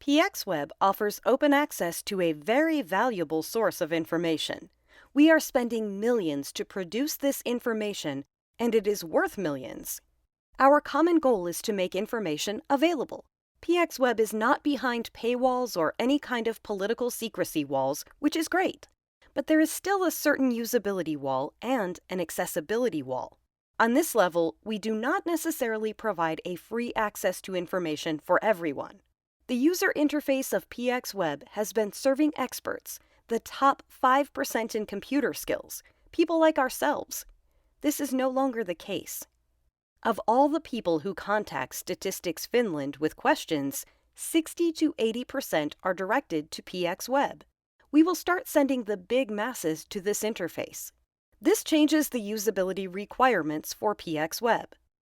PXWeb offers open access to a very valuable source of information. We are spending millions to produce this information, and it is worth millions. Our common goal is to make information available. PXWeb is not behind paywalls or any kind of political secrecy walls, which is great. But there is still a certain usability wall and an accessibility wall. On this level, we do not necessarily provide a free access to information for everyone. The user interface of PXWeb has been serving experts, the top 5% in computer skills, people like ourselves. This is no longer the case. Of all the people who contact Statistics Finland with questions, 60 to 80% are directed to PXWeb. We will start sending the big masses to this interface. This changes the usability requirements for PXWeb.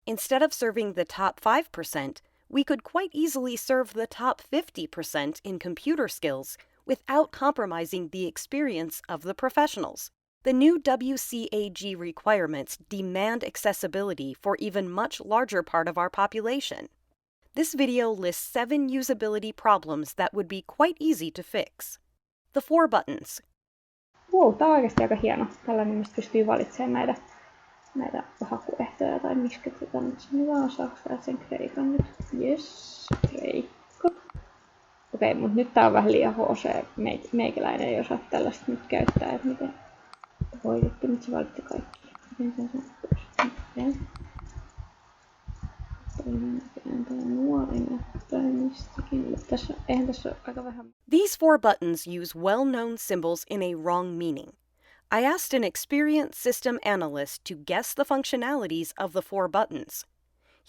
Instead of serving the top 5%, we could quite easily serve the top 50% in computer skills without compromising the experience of the professionals. The new WCAG requirements demand accessibility for even much larger part of our population. This video lists 7 usability problems that would be quite easy to fix. The 4 buttons. Wow, tää on oikeasti aika hieno. Tällainen, mistä pystyy valitsemaan näitä hakuehtoja tai miksi tätä nyt sanotaan. Osaako tää sen kreikan nyt? Yes, kreikka. Okei, mut nyt tää on vähän liian HC. Meikäläinen ei osaa tällaista nyt käyttää, että miten hoidettu, nyt se valitti kaikki. Miten sen saa These 4 buttons use well-known symbols in a wrong meaning. I asked an experienced system analyst to guess the functionalities of the 4 buttons.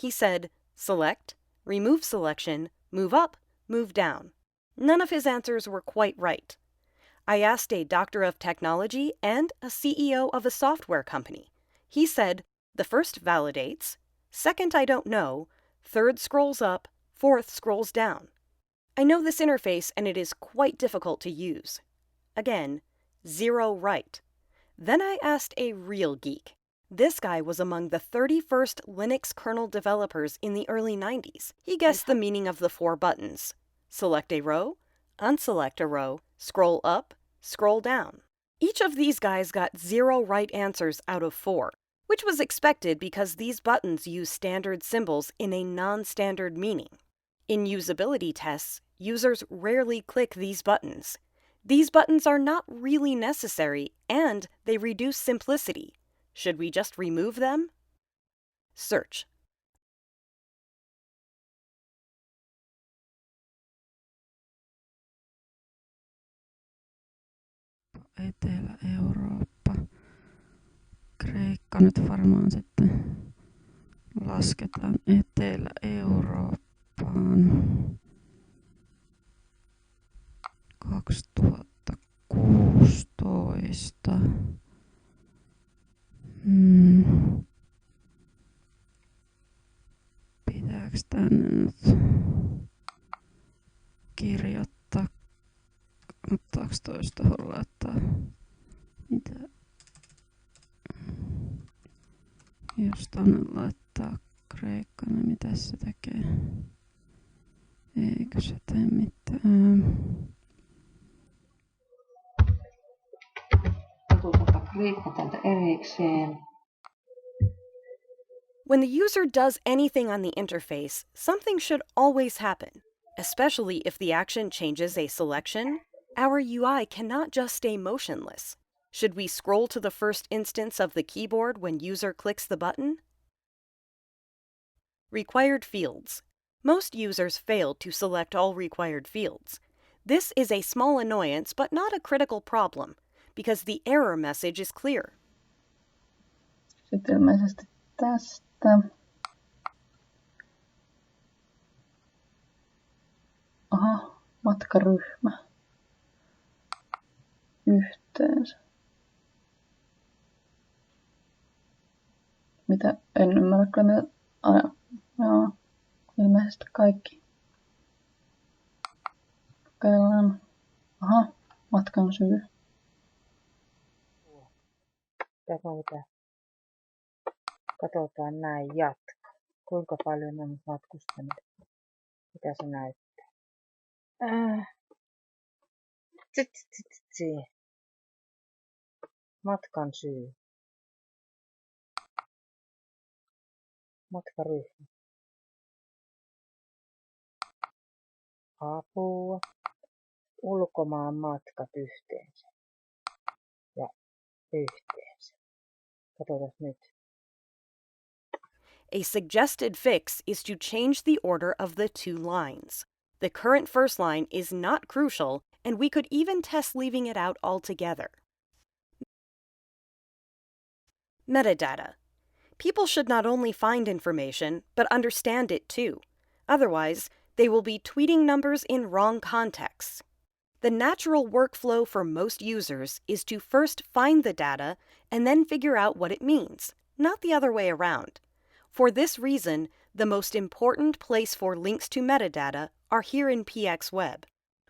He said, select, remove selection, move up, move down. None of his answers were quite right. I asked a doctor of technology and a CEO of a software company. He said, the first validates, second I don't know, third scrolls up, fourth scrolls down. I know this interface and it is quite difficult to use. Again, 0 right. Then I asked a real geek. This guy was among the 31st Linux kernel developers in the early 90s. He guessed the meaning of the 4 buttons. Select a row, unselect a row, scroll up, scroll down. Each of these guys got 0 right answers out of 4, which was expected because these buttons use standard symbols in a non-standard meaning. In usability tests, users rarely click these buttons. These buttons are not really necessary, and they reduce simplicity. Should we just remove them? Search. Etelä-Eurooppa. Kreikka nyt varmaan sitten lasketaan Etelä-Eurooppaan. 2016. Pitääks tänne nyt kirjoittaa? Ottaaks toista laittaa? Mitä? Jos tonne laittaa Kreikka, niin mitä se tekee? Eikö se tee mitään? Kreikka täältä erikseen. When the user does anything on the interface, something should always happen. Especially if the action changes a selection, our UI cannot just stay motionless. Should we scroll to the first instance of the keyboard when user clicks the button? Required fields. Most users failed to select all required fields. This is a small annoyance but not a critical problem, because the error message is clear. Sitten ilmeisesti tästä. Aha, matkaryhmä. Yhteensä. Mitä? En ymmärrä kyllä mitä. Joo, ilmeisesti kaikki. Kokeillaan. Aha, matkan syy. Katsotaan näin jatka. Kuinka paljon on matkustanut? Mitä se näyttää? Tsi. Matkan syy. Matkaryhmä. Apua. Ulkomaan matkat yhteensä. Ja yhteensä. Katsotaan nyt. A suggested fix is to change the order of the two lines. The current first line is not crucial, and we could even test leaving it out altogether. Metadata. People should not only find information, but understand it too. Otherwise, they will be tweeting numbers in wrong contexts. The natural workflow for most users is to first find the data and then figure out what it means, not the other way around. For this reason, the most important place for links to metadata are here in PXWeb.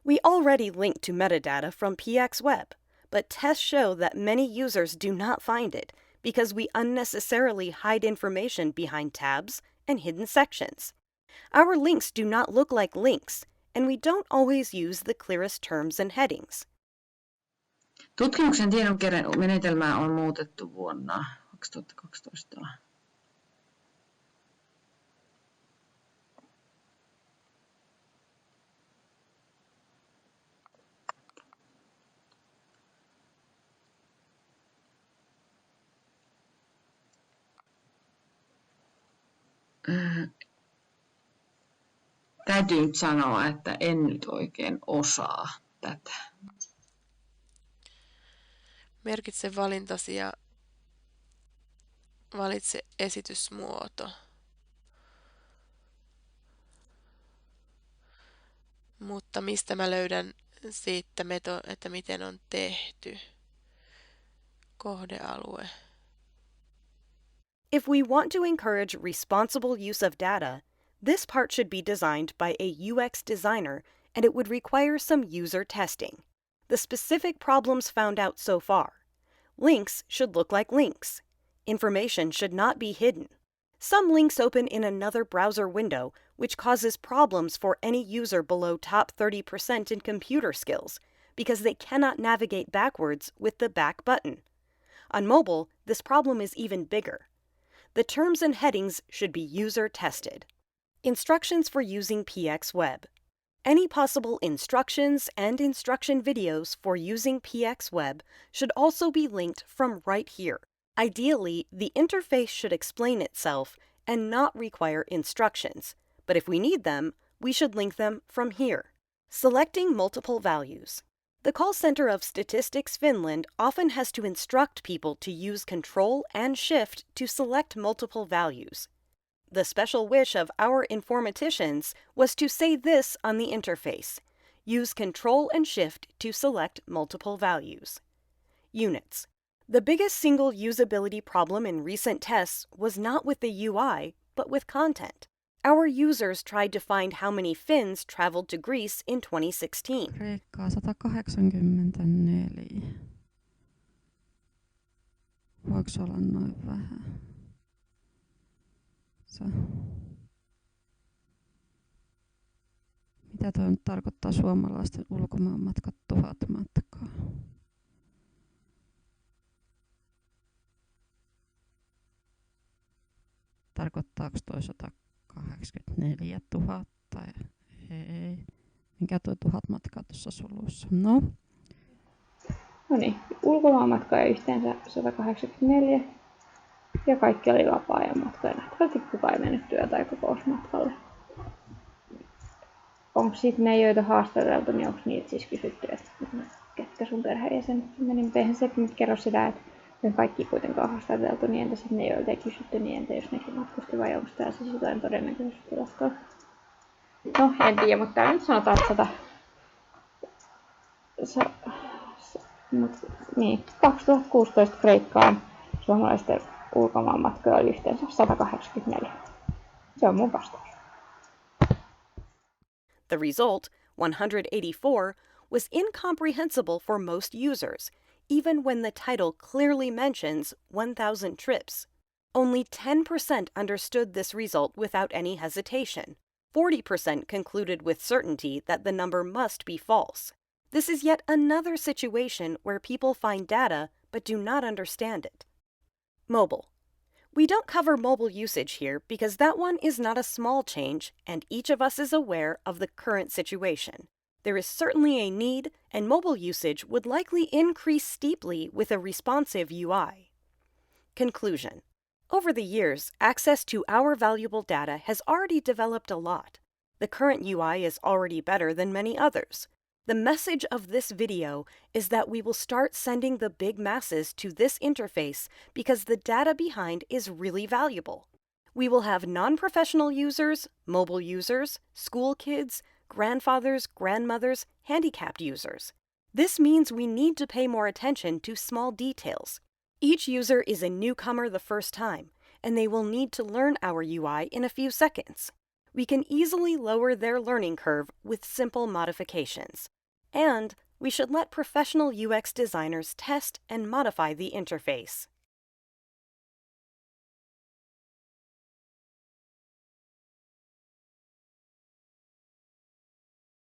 We already link to metadata from PXWeb, but tests show that many users do not find it because we unnecessarily hide information behind tabs and hidden sections. Our links do not look like links, and we don't always use the clearest terms and headings. Tutkimuksen tiedonkeruun menetelmää on muutettu vuonna 2012. Täytyy nyt sanoa, että en nyt oikein osaa tätä. Merkitse valintasi ja valitse esitysmuoto. Mutta mistä mä löydän siitä, että miten on tehty? Kohdealue. If we want to encourage responsible use of data, this part should be designed by a UX designer, and it would require some user testing. The specific problems found out so far. Links should look like links. Information should not be hidden. Some links open in another browser window, which causes problems for any user below top 30% in computer skills, because they cannot navigate backwards with the back button. On mobile, this problem is even bigger. The terms and headings should be user-tested. Instructions for using PXWeb. Any possible instructions and instruction videos for using PXWeb should also be linked from right here. Ideally, the interface should explain itself and not require instructions, but if we need them, we should link them from here. Selecting multiple values. The call center of Statistics Finland often has to instruct people to use Control and Shift to select multiple values. The special wish of our informaticians was to say this on the interface: use Control and Shift to select multiple values. Units. The biggest single usability problem in recent tests was not with the UI, but with content. Our users tried to find how many Finns traveled to Greece in 2016. Kreikkaa 184. Voiko olla noin vähän? Mitä toi nyt tarkoittaa suomalaisten ulkomaanmatkat 1000 matkaa? Tarkoittaako toi 184 000? Ei. Mikä toi 1000 matkaa tuossa suluissa? No niin, ulkomaanmatkoja yhteensä 184 ja kaikki oli vapaa-ajan matkoja. Nähtävästi kukaan ei mennyt työ- tai kokousmatkalle. Onko sitten ne, joita haastateltu, niin onko niitä siis kysytty, että ketkä sun perheenjäsenet meni? Mutta eihän se nyt kerro sitä, että kaikki kuitenkaan haastateltu, niin entä sitten ne, joilta ei kysytty, niin entä jos nekin matkusti vai onko tää siis jotain todennäköisyystilastoa? No, en tiedä, mutta täällä nyt sanotaan, että 2016 Kreikkaan suomalaisten ulkomaanmatkoja oli yhteensä 184. Se on mun vastaus. The result, 184, was incomprehensible for most users, even when the title clearly mentions 1,000 trips. Only 10% understood this result without any hesitation. 40% concluded with certainty that the number must be false. This is yet another situation where people find data but do not understand it. Mobile. We don't cover mobile usage here because that one is not a small change and each of us is aware of the current situation. There is certainly a need, and mobile usage would likely increase steeply with a responsive UI. Conclusion. Over the years, access to our valuable data has already developed a lot. The current UI is already better than many others. The message of this video is that we will start sending the big masses to this interface because the data behind is really valuable. We will have non-professional users, mobile users, school kids, grandfathers, grandmothers, handicapped users. This means we need to pay more attention to small details. Each user is a newcomer the first time, and they will need to learn our UI in a few seconds. We can easily lower their learning curve with simple modifications. And we should let professional UX designers test and modify the interface.